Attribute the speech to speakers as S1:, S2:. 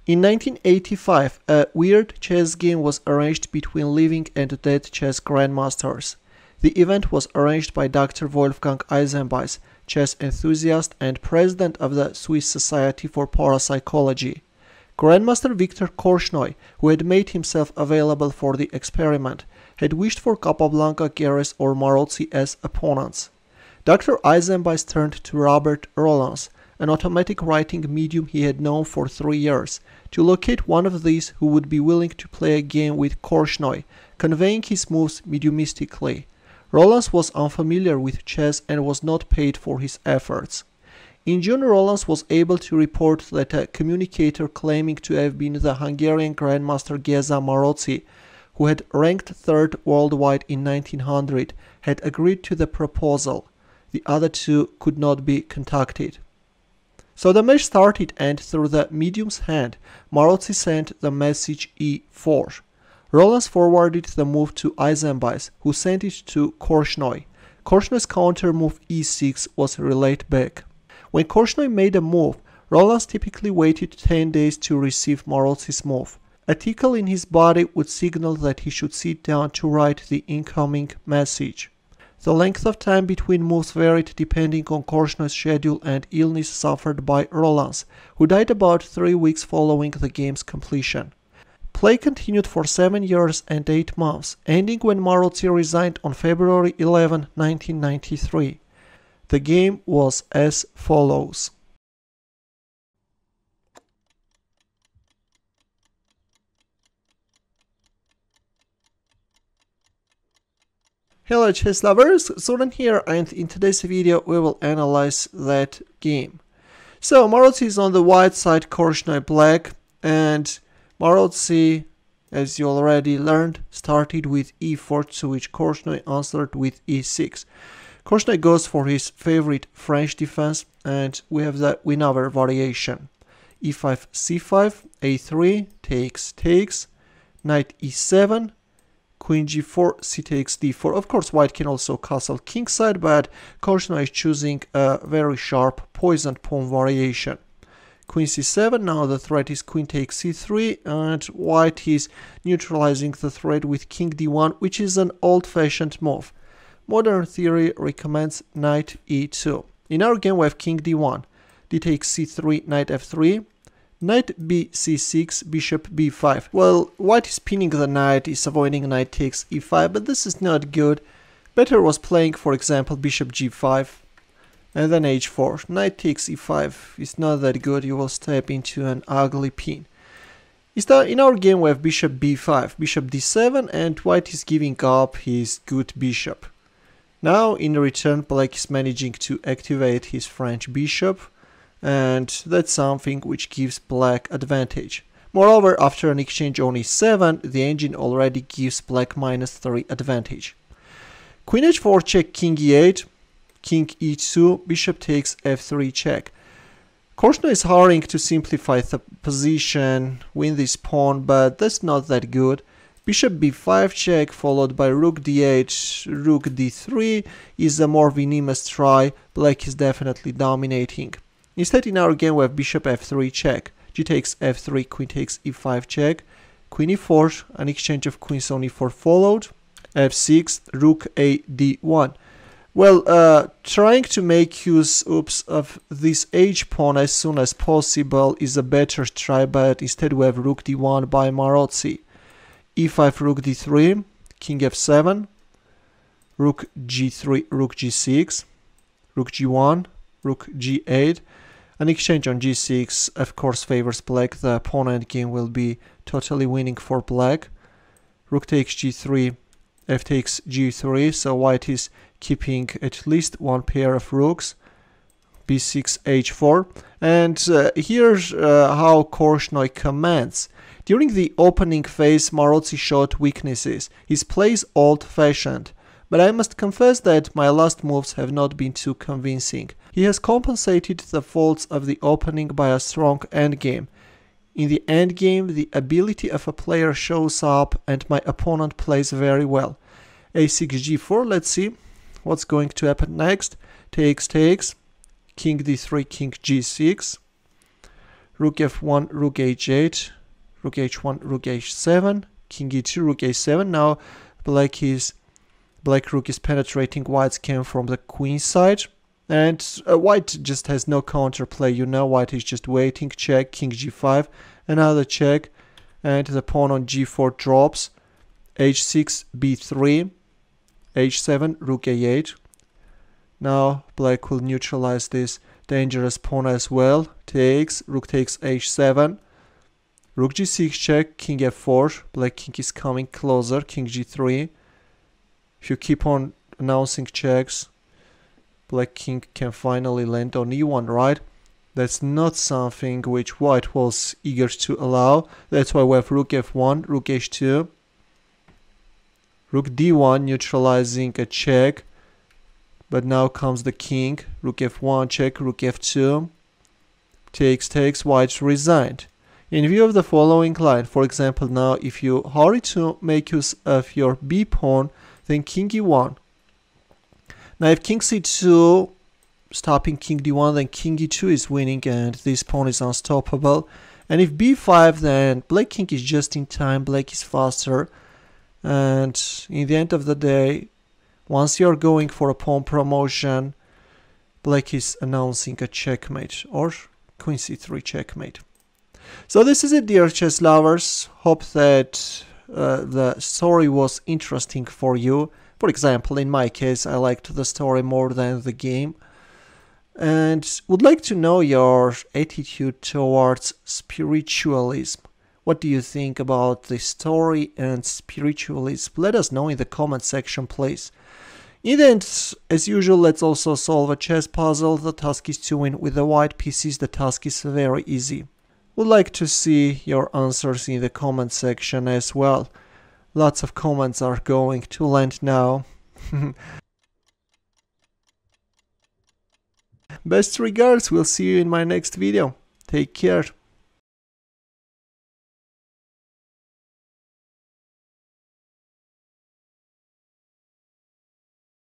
S1: In 1985, a weird chess game was arranged between living and dead chess grandmasters. The event was arranged by Dr. Wolfgang Eisenbeis, chess enthusiast and president of the Swiss Society for Parapsychology. Grandmaster Viktor Korchnoi, who had made himself available for the experiment, had wished for Capablanca, Keres or Maroczy as opponents. Dr. Eisenbeis turned to Robert Rollans, an automatic writing medium he had known for 3 years, to locate one of these who would be willing to play a game with Korchnoi, conveying his moves mediumistically. Rollans was unfamiliar with chess and was not paid for his efforts. In June, Rollans was able to report that a communicator claiming to have been the Hungarian Grandmaster Geza Maroczy, who had ranked third worldwide in 1900, had agreed to the proposal. The other two could not be contacted. So the match started, and through the medium's hand, Maroczy sent the message E4. Rollans forwarded the move to Eisenbeis, who sent it to Korchnoi. Korchnoi's counter move E6 was relayed back. When Korchnoi made a move, Rollans typically waited 10 days to receive Maroczy's move. A tickle in his body would signal that he should sit down to write the incoming message. The length of time between moves varied depending on Korchnoi's schedule and illness suffered by Rollans, who died about 3 weeks following the game's completion. Play continued for 7 years and 8 months, ending when Maroczy resigned on February 11, 1993. The game was as follows. Hello chess lovers, Soren here, and in today's video we will analyze that game. So Maroczy is on the white side, Korchnoi black, and Maroczy, as you already learned, started with e4, to which Korchnoi answered with e6. Korchnoi goes for his favorite French defense, and we have the win-over variation. e5, c5, a3, takes, knight e7, queen g4, c takes d4. Of course, white can also castle kingside, but Korchnoi is choosing a very sharp poisoned pawn variation. Queen c7, now the threat is queen takes c3, and white is neutralizing the threat with king d1, which is an old-fashioned move. Modern theory recommends knight e2. In our game we have king d1, d takes c3, knight f3, knight b c6, bishop b5. Well, white is pinning the knight, is avoiding knight takes e5, but this is not good. Better was playing, for example, bishop g5, and then h4. Knight takes e5 is not that good, you will step into an ugly pin. In our game we have bishop b5, bishop d7, and white is giving up his good bishop. Now, in return, black is managing to activate his French bishop, and that's something which gives black advantage. Moreover, after an exchange on e7, the engine already gives black -3 advantage. Queen h4 check, king e8, king e2, bishop takes f3 check. Korchnoi is hurrying to simplify the position, win this pawn, but that's not that good. Bishop b5 check, followed by rook d8, rook d3 is a more venomous try. Black is definitely dominating. Instead, in our game we have bishop f3 check, g takes f3, queen takes e5 check, queen e4, an exchange of queens on e4 followed, f6, rook a d1. Well, trying to make use of this h pawn as soon as possible is a better try, but instead we have rook d1 by Maroczy. e5, rook d3, king f7, rook g3, rook g6, rook g1, rook g8. An exchange on g6 of course favors black. The pawn endgame will be totally winning for black. Rook takes g3, f takes g3, so white is keeping at least one pair of rooks. b6, h4, and here's how Korchnoi commands. During the opening phase, Maroczy showed weaknesses. His play is old-fashioned, but I must confess that my last moves have not been too convincing. He has compensated the faults of the opening by a strong endgame. In the endgame, the ability of a player shows up, and my opponent plays very well. a6, g4, let's see what's going to happen next. Takes, king d3, king g6, Rook f1, rook h8, rook h1, rook h7, king e2, rook a7. Now black rook is penetrating white's camp from the queen side, and white just has no counterplay. You know, white is just waiting. Check, king g5, another check, and the pawn on g4 drops. h6, b3, h7, rook a8. Now black will neutralize this dangerous pawn as well. Takes, rook takes h7, rook g6 check, king f4, black king is coming closer, king g3. If you keep on announcing checks, black king can finally land on e1, right? That's not something which white was eager to allow. That's why we have rook f1, rook h2, rook d1 neutralizing a check. But now comes the king, rook f1 check, rook f2, takes, white resigned. In view of the following line, for example, now if you hurry to make use of your b pawn, then king e1. Now if king c2, stopping king d1, then king e2 is winning and this pawn is unstoppable. And if b5, then black king is just in time, black is faster. And in the end of the day, once you're going for a pawn promotion, black is announcing a checkmate, or queen c3 checkmate. So this is it, dear chess lovers. Hope that the story was interesting for you. For example, in my case, I liked the story more than the game. And would like to know your attitude towards spiritualism. What do you think about the story and spiritualism? Let us know in the comment section, please. In the end, as usual, let's also solve a chess puzzle. The task is to win with the white pieces. The task is very easy. Would like to see your answers in the comment section as well. Lots of comments are going to land now. Best regards, we'll see you in my next video. Take care.